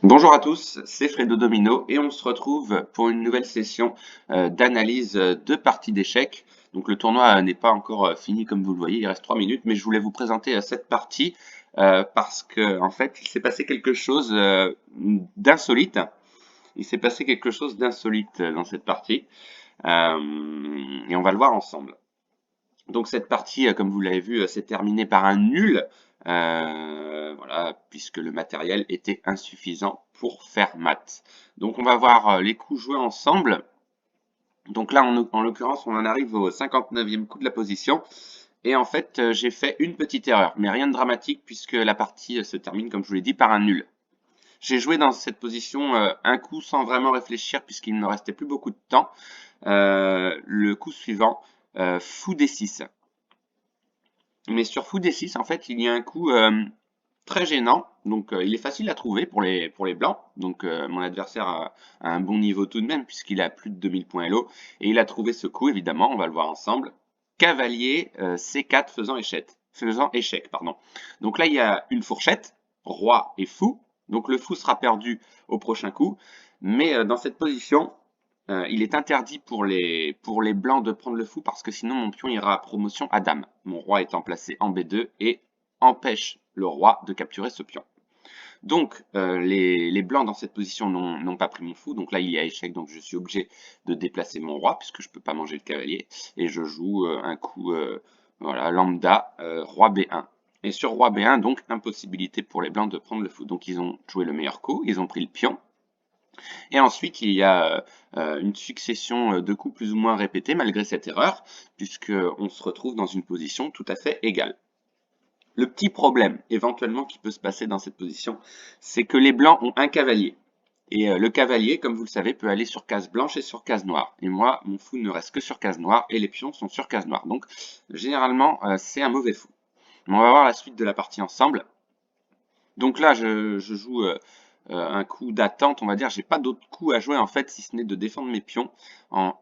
Bonjour à tous, c'est Fredo Domino et on se retrouve pour une nouvelle session d'analyse de parties d'échecs. Donc le tournoi n'est pas encore fini comme vous le voyez, il reste 3 minutes, mais je voulais vous présenter cette partie parce que en fait il s'est passé quelque chose d'insolite. Il s'est passé quelque chose d'insolite dans cette partie et on va le voir ensemble. Donc cette partie, comme vous l'avez vu, s'est terminée par un nul, voilà, puisque le matériel était insuffisant pour faire mat. Donc on va voir les coups joués ensemble. Donc là, en l'occurrence, on en arrive au 59e coup de la position. Et en fait, j'ai fait une petite erreur, mais rien de dramatique puisque la partie se termine, comme je vous l'ai dit, par un nul. J'ai joué dans cette position un coup sans vraiment réfléchir puisqu'il ne restait plus beaucoup de temps. Le coup suivant, fou D6. Mais sur fou D6, en fait, il y a un coup très gênant. Donc, il est facile à trouver pour les blancs. Donc, mon adversaire a un bon niveau tout de même, puisqu'il a plus de 2000 points Elo. Et il a trouvé ce coup, évidemment, on va le voir ensemble. Cavalier C4 faisant échec, pardon. Donc là, il y a une fourchette, roi et fou. Donc, le fou sera perdu au prochain coup. Mais dans cette position, il est interdit pour les blancs de prendre le fou parce que sinon mon pion ira à promotion à dame. Mon roi étant placé en B2 et empêche le roi de capturer ce pion. Donc les blancs dans cette position n'ont pas pris mon fou, donc là il y a échec, donc je suis obligé de déplacer mon roi puisque je ne peux pas manger le cavalier et je joue un coup voilà, lambda roi B1. Et sur roi B1, donc impossibilité pour les blancs de prendre le fou. Donc ils ont joué le meilleur coup, ils ont pris le pion. Et ensuite, il y a une succession de coups plus ou moins répétés malgré cette erreur, puisqu'on se retrouve dans une position tout à fait égale. Le petit problème éventuellement qui peut se passer dans cette position, c'est que les blancs ont un cavalier. Et le cavalier, comme vous le savez, peut aller sur case blanche et sur case noire. Et moi, mon fou ne reste que sur case noire et les pions sont sur case noire. Donc, généralement, c'est un mauvais fou. Mais on va voir la suite de la partie ensemble. Donc là, je joue un coup d'attente, on va dire. J'ai pas d'autres coups à jouer en fait, si ce n'est de défendre mes pions en,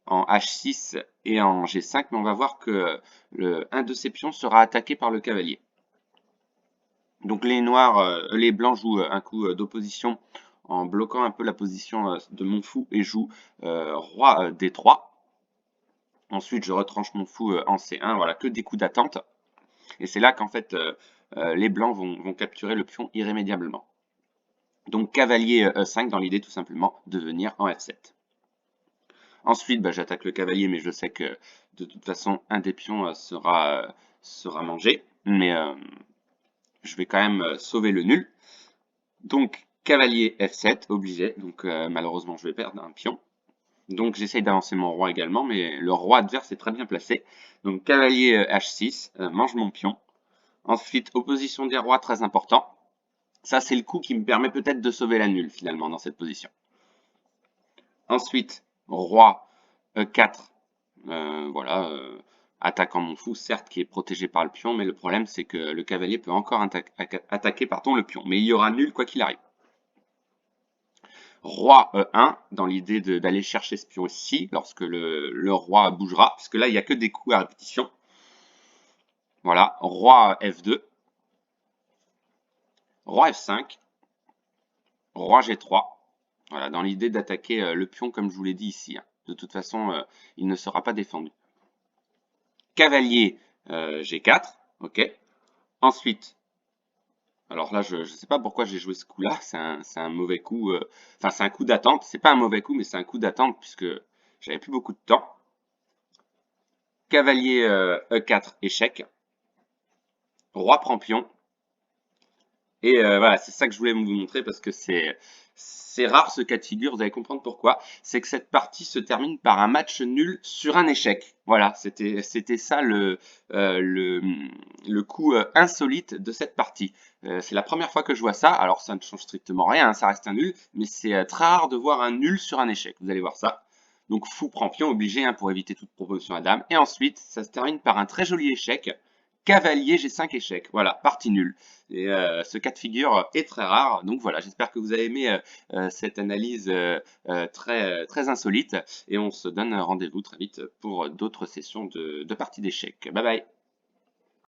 en H6 et en G5. Mais on va voir que un de ces pions sera attaqué par le cavalier. Donc les blancs jouent un coup d'opposition en bloquant un peu la position de mon fou et jouent roi D3. Ensuite, je retranche mon fou en C1. Voilà, que des coups d'attente. Et c'est là qu'en fait les blancs vont capturer le pion irrémédiablement. Donc cavalier E5 dans l'idée tout simplement de venir en F7. Ensuite, j'attaque le cavalier, mais je sais que de toute façon un des pions sera mangé. Mais je vais quand même sauver le nul. Donc cavalier F7, obligé. Donc malheureusement je vais perdre un pion. Donc j'essaye d'avancer mon roi également, mais le roi adverse est très bien placé. Donc cavalier H6, mange mon pion. Ensuite, opposition des rois, très important. Ça, c'est le coup qui me permet peut-être de sauver la nulle, finalement, dans cette position. Ensuite, roi E4, voilà, attaquant mon fou, certes, qui est protégé par le pion, mais le problème, c'est que le cavalier peut encore attaquer le pion. Mais il y aura nul quoi qu'il arrive. Roi E1, dans l'idée d'aller chercher ce pion-ci, lorsque le roi bougera, puisque là, il n'y a que des coups à répétition. Voilà, roi F2, roi F5, roi G3. Voilà, dans l'idée d'attaquer le pion comme je vous l'ai dit ici. Hein. De toute façon, il ne sera pas défendu. Cavalier G4, ok. Ensuite, alors là, je ne sais pas pourquoi j'ai joué ce coup-là. C'est un mauvais coup. Enfin, c'est un coup d'attente. C'est pas un mauvais coup, mais c'est un coup d'attente puisque j'avais plus beaucoup de temps. Cavalier E4, échec. Roi prend pion. Et voilà, c'est ça que je voulais vous montrer parce que c'est rare ce cas de figure, vous allez comprendre pourquoi. C'est que cette partie se termine par un match nul sur un échec. Voilà, c'était ça le coup insolite de cette partie. C'est la première fois que je vois ça, alors ça ne change strictement rien, hein, ça reste un nul, mais c'est très rare de voir un nul sur un échec, vous allez voir ça. Donc fou prend pion, obligé hein, pour éviter toute proposition à dame. Et ensuite, ça se termine par un très joli échec. Cavalier G5 échec. Voilà, partie nulle. Et ce cas de figure est très rare. Donc voilà, j'espère que vous avez aimé cette analyse très insolite. Et on se donne rendez-vous très vite pour d'autres sessions de parties d'échecs. Bye bye.